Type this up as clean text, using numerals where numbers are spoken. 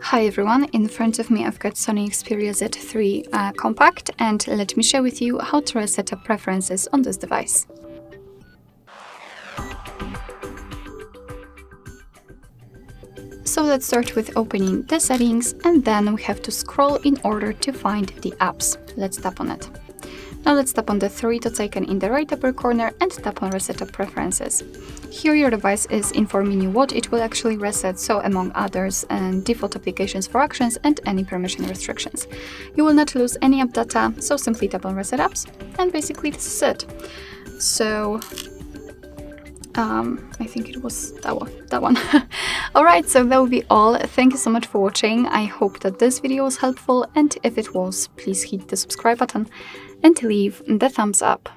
Hi everyone, in front of me I've got SONY Xperia Z3 Compact, and let me share with you how to reset up preferences on this device. So let's start with opening the settings, and then we have to scroll in order to find the apps. Let's tap on it. Now let's tap on the three dots icon in the right upper corner and tap on Reset Up Preferences. Here your device is informing you what it will actually reset, so among others, default applications for actions and any permission restrictions. You will not lose any app data, so simply tap on Reset Apps, and basically this is it. So I think it was that one. Alright, so that will be all. Thank you so much for watching. I hope that this video was helpful, and if it was, please hit the subscribe button and leave the thumbs up.